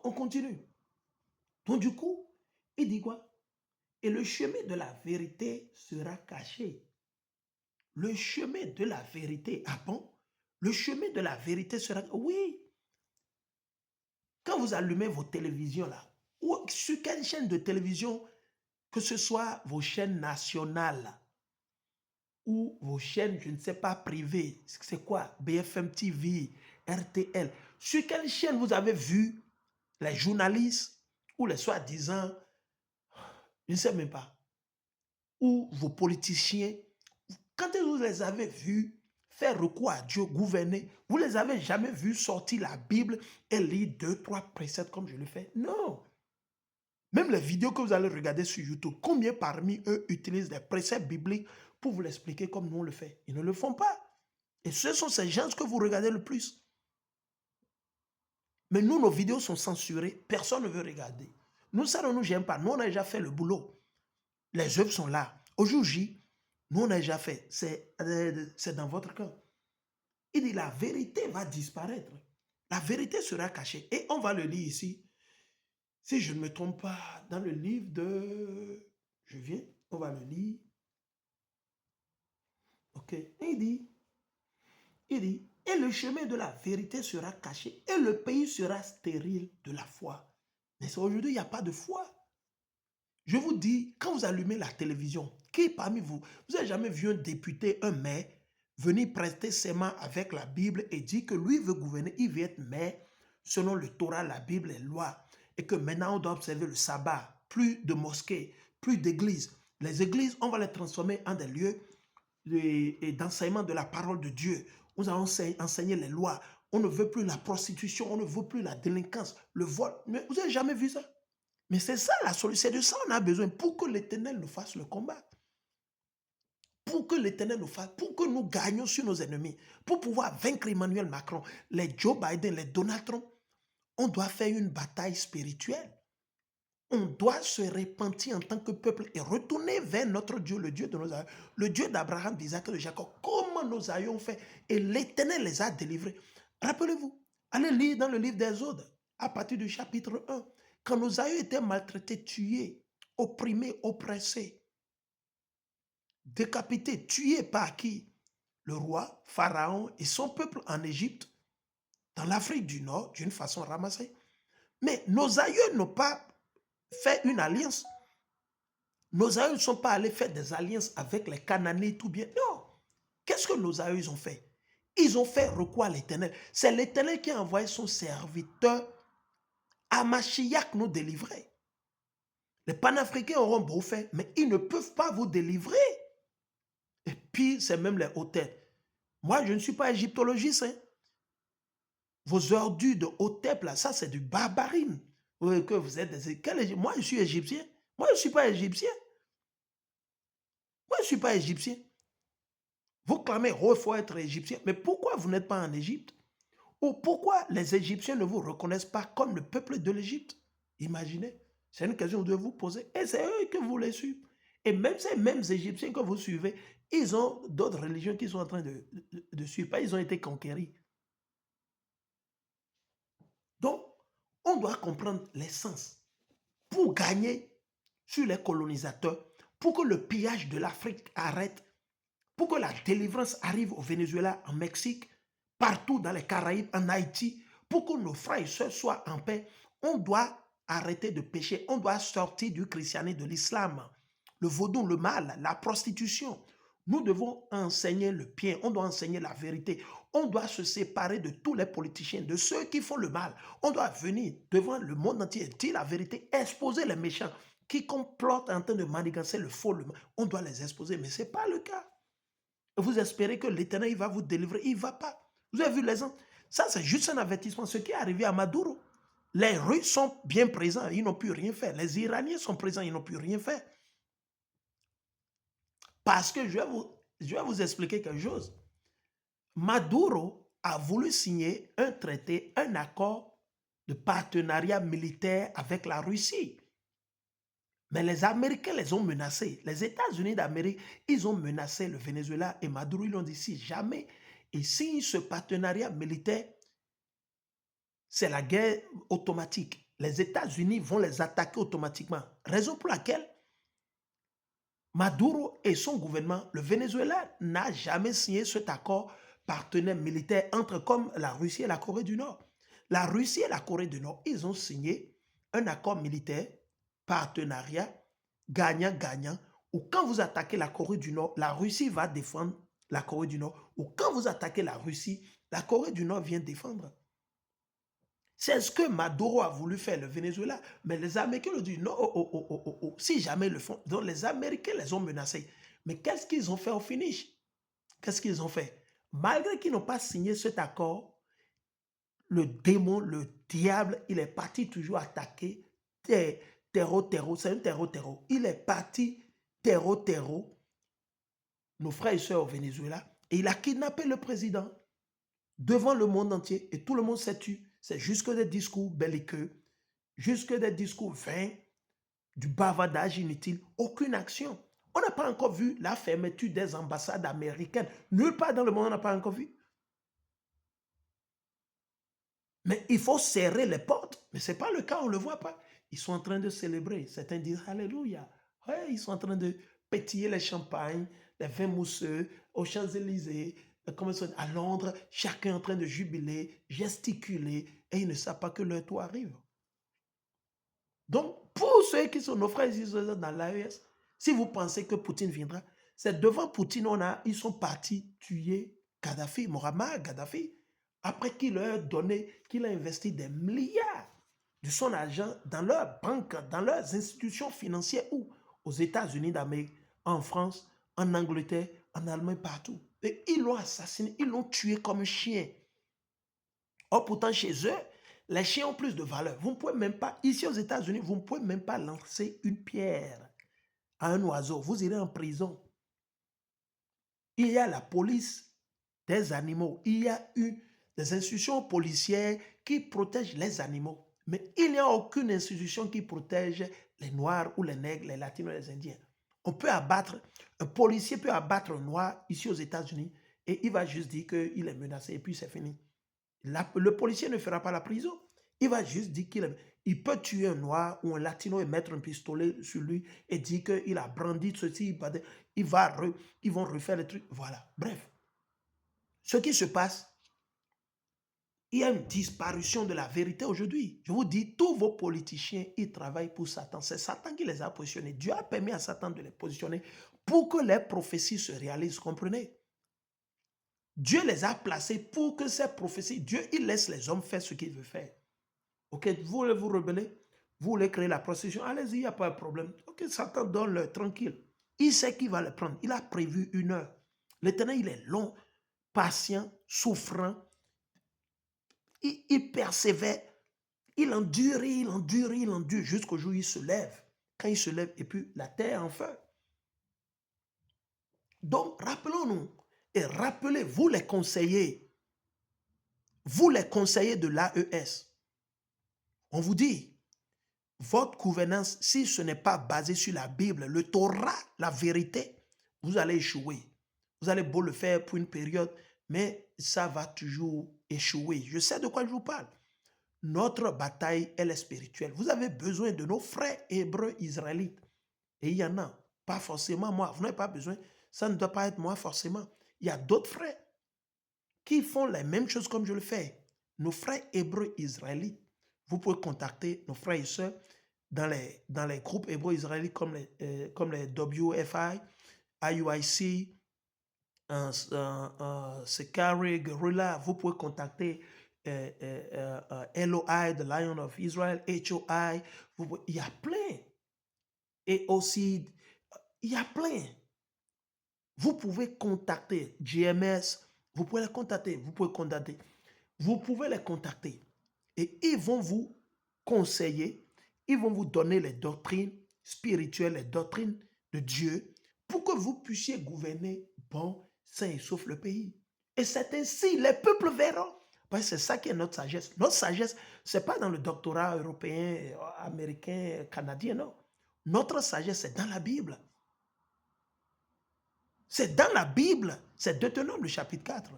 on continue. Donc du coup, il dit quoi? Et le chemin de la vérité sera caché. Le chemin de la vérité, ah bon? Le chemin de la vérité sera... Oui, quand vous allumez vos télévisions là, ou sur quelle chaîne de télévision, que ce soit vos chaînes nationales ou vos chaînes, je ne sais pas, privées, c'est quoi? BFM TV, RTL. Sur quelle chaîne vous avez vu les journalistes ou les soi-disant, je ne sais même pas, ou vos politiciens, quand vous les avez vus faire recours à Dieu, gouverner, vous les avez jamais vus sortir la Bible et lire 2, 3 préceptes comme je le fais? Non. Même les vidéos que vous allez regarder sur YouTube, combien parmi eux utilisent des préceptes bibliques pour vous l'expliquer comme nous on le fait? Ils ne le font pas. Et ce sont ces gens que vous regardez le plus. Mais nous, nos vidéos sont censurées. Personne ne veut regarder. Nous, ça ne nous gêne pas. Nous, on a déjà fait le boulot. Les œuvres sont là. Aujourd'hui, nous, on a déjà fait. C'est dans votre cœur. Il dit, la vérité va disparaître. La vérité sera cachée. Et on va le lire ici. Si je ne me trompe pas, dans le livre de... Je viens, on va le lire. Ok. Et il dit, et le chemin de la vérité sera caché, et le pays sera stérile de la foi. Mais aujourd'hui, il n'y a pas de foi. Je vous dis, quand vous allumez la télévision, qui parmi vous, vous n'avez jamais vu un député, un maire, venir prêter serment avec la Bible et dire que lui veut gouverner, il veut être maire selon le Torah, la Bible, les lois, et que maintenant on doit observer le sabbat, plus de mosquées, plus d'églises. Les églises, on va les transformer en des lieux d'enseignement de la parole de Dieu. Nous allons enseigner les lois. On ne veut plus la prostitution, on ne veut plus la délinquance, le vol. Mais vous n'avez jamais vu ça? Mais c'est ça la solution, c'est de ça on a besoin pour que l'Éternel nous fasse le combat. Pour que l'Éternel nous fasse, pour que nous gagnions sur nos ennemis, pour pouvoir vaincre Emmanuel Macron, les Joe Biden, les Donald Trump, on doit faire une bataille spirituelle. On doit se repentir en tant que peuple et retourner vers notre Dieu, le Dieu de nos aïeux, le Dieu d'Abraham, d'Isaac et de Jacob, comme nos aïeux ont fait. Et l'Éternel les a délivrés. Rappelez-vous, allez lire dans le livre d'Exode, à partir du chapitre 1, quand nos aïeux étaient maltraités, tués, opprimés, oppressés, décapités, tués par qui? Le roi, Pharaon et son peuple en Égypte, dans l'Afrique du Nord, d'une façon ramassée. Mais nos aïeux n'ont pas fait une alliance. Nos aïeux ne sont pas allés faire des alliances avec les Cananéens tout bien. Non. Qu'est-ce que nos aïeux ont fait? Ils ont fait recours à l'Éternel. C'est l'Éternel qui a envoyé son serviteur à Mashiach nous délivrer. Les panafricains auront beau faire, mais ils ne peuvent pas vous délivrer. Et puis, c'est même les hautes têtes. Moi, je ne suis pas égyptologiste. Hein. Vos ordures de haute tête, là, ça, c'est du barbarisme. Que vous êtes moi, je suis égyptien. Moi, je ne suis pas égyptien. Moi, je ne suis pas égyptien. Vous clamez, oh, il faut être égyptien. Mais pourquoi vous n'êtes pas en Égypte? Ou pourquoi les Égyptiens ne vous reconnaissent pas comme le peuple de l'Égypte? Imaginez. C'est une question que vous devez vous poser. Et c'est eux que vous les suivez. Et même ces mêmes Égyptiens que vous suivez, ils ont d'autres religions qu'ils sont en train de suivre. Ils ont été conquéris. Donc, on doit comprendre l'essence. Pour gagner sur les colonisateurs, pour que le pillage de l'Afrique arrête, pour que la délivrance arrive au Venezuela, en Mexique, partout dans les Caraïbes, en Haïti, pour que nos frères et sœurs soient en paix, on doit arrêter de pécher, on doit sortir du christianisme, de l'islam, le vaudou, le mal, la prostitution. Nous devons enseigner le bien, on doit enseigner la vérité. On doit se séparer de tous les politiciens, de ceux qui font le mal. On doit venir devant le monde entier, dire la vérité, exposer les méchants qui complotent en train de manigancer le faux, le mal. On doit les exposer, mais ce n'est pas le cas. Vous espérez que l'Éternel va vous délivrer, il ne va pas. Vous avez vu les gens? Ça, c'est juste un avertissement. Ce qui est arrivé à Maduro. Les Russes sont bien présents, ils n'ont pu rien faire. Les Iraniens sont présents, ils n'ont pu rien faire. Parce que je vais vous expliquer quelque chose. Maduro a voulu signer un traité, un accord de partenariat militaire avec la Russie. Mais les Américains les ont menacés. Les États-Unis d'Amérique, ils ont menacé le Venezuela et Maduro, ils ont dit si jamais ils signent ce partenariat militaire, c'est la guerre automatique. les États-Unis vont les attaquer automatiquement. Raison pour laquelle Maduro et son gouvernement, le Venezuela, n'a jamais signé cet accord partenaire militaire entre comme la Russie et la Corée du Nord. La Russie et la Corée du Nord, ils ont signé un accord militaire, partenariat, gagnant-gagnant, où quand vous attaquez la Corée du Nord, la Russie va défendre la Corée du Nord, ou quand vous attaquez la Russie, la Corée du Nord vient défendre. C'est ce que Maduro a voulu faire, le Venezuela. Mais les Américains le disent, non, si jamais ils le font. Donc les Américains les ont menacés. Mais qu'est-ce qu'ils ont fait au finish? Qu'est-ce qu'ils ont fait? Malgré qu'ils n'ont pas signé cet accord, le démon, le diable, il est parti toujours attaquer terreau, c'est un terreau. Il est parti terreau, nos frères et sœurs au Venezuela, et il a kidnappé le président devant le monde entier, et tout le monde s'est tué. C'est jusque des discours belliqueux, jusque des discours vains, du bavardage inutile, aucune action. On n'a pas encore vu la fermeture des ambassades américaines. Nulle part dans le monde, on n'a pas encore vu. Mais il faut serrer les portes. Mais ce n'est pas le cas, on ne le voit pas. Ils sont en train de célébrer. Certains disent Alléluia. Ouais, ils sont en train de pétiller les champagnes, les vins mousseux, aux Champs-Élysées, à Londres. Chacun est en train de jubiler, gesticuler, et ils ne savent pas que leur tour arrive. Donc, pour ceux qui sont nos frères et sœurs dans l'AES, si vous pensez que Poutine viendra, c'est devant Poutine, ils sont partis tuer Kadhafi, Muammar Kadhafi, après qu'il leur a donné, qu'il a investi des milliards de son argent dans leurs banques, dans leurs institutions financières, ou aux États-Unis d'Amérique, en France, en Angleterre, en Allemagne, partout. Et ils l'ont assassiné, ils l'ont tué comme un chien. Or, pourtant, chez eux, les chiens ont plus de valeur. Vous ne pouvez même pas, ici aux États-Unis, vous ne pouvez même pas lancer une pierre à un oiseau. Vous irez en prison. Il y a la police des animaux. Il y a des institutions policières qui protègent les animaux. Mais il n'y a aucune institution qui protège les Noirs ou les Nègres, les Latinos, les Indiens. Un policier peut abattre un Noir ici aux États-Unis et il va juste dire qu'il est menacé et puis c'est fini. Le policier ne fera pas la prison. Il va juste dire qu'il peut tuer un Noir ou un Latino et mettre un pistolet sur lui et dire qu'il a brandi ceci. Ils vont refaire le truc. Voilà. Bref. Ce qui se passe, il y a une disparition de la vérité aujourd'hui. Je vous dis, tous vos politiciens, ils travaillent pour Satan. C'est Satan qui les a positionnés. Dieu a permis à Satan de les positionner pour que les prophéties se réalisent. Comprenez? Dieu les a placés pour que ces prophéties, Dieu, il laisse les hommes faire ce qu'il veut faire. Ok, vous voulez vous rebeller, vous voulez créer la prostitution, allez-y, il n'y a pas de problème. Ok, Satan donne-le tranquille. Il sait qu'il va le prendre. Il a prévu une heure. L'Éternel, il est long, patient, souffrant. Il persévère. Il endure jusqu'au jour où il se lève. Quand il se lève, et puis la terre en feu. Donc, rappelons-nous, et rappelez-vous les conseillers. Vous les conseillers de l'AES. On vous dit, votre gouvernance, si ce n'est pas basé sur la Bible, le Torah, la vérité, vous allez échouer. Vous allez beau le faire pour une période, mais ça va toujours échouer. Je sais de quoi je vous parle. Notre bataille, elle est spirituelle. Vous avez besoin de nos frères hébreux israélites. Et il y en a, pas forcément moi. Vous n'avez pas besoin. Ça ne doit pas être moi forcément. Il y a d'autres frères qui font les mêmes choses comme je le fais. Nos frères hébreux israélites. Vous pouvez contacter nos frères et sœurs dans les groupes hébreux israélites comme les WFI, IUIC, Sekari, Guerrilla. Vous pouvez contacter LOI, The Lion of Israel, HOI. Il y a plein. Et aussi, il y a plein. Vous pouvez contacter GMS. Vous pouvez les contacter. Vous pouvez les contacter. Et ils vont vous conseiller, ils vont vous donner les doctrines spirituelles, les doctrines de Dieu, pour que vous puissiez gouverner bon, sain et sauf le pays. Et c'est ainsi, les peuples verront. Parce que c'est ça qui est notre sagesse. Notre sagesse, ce n'est pas dans le doctorat européen, américain, canadien, non. Notre sagesse, c'est dans la Bible. C'est dans la Bible. C'est Deutéronome, le chapitre 4.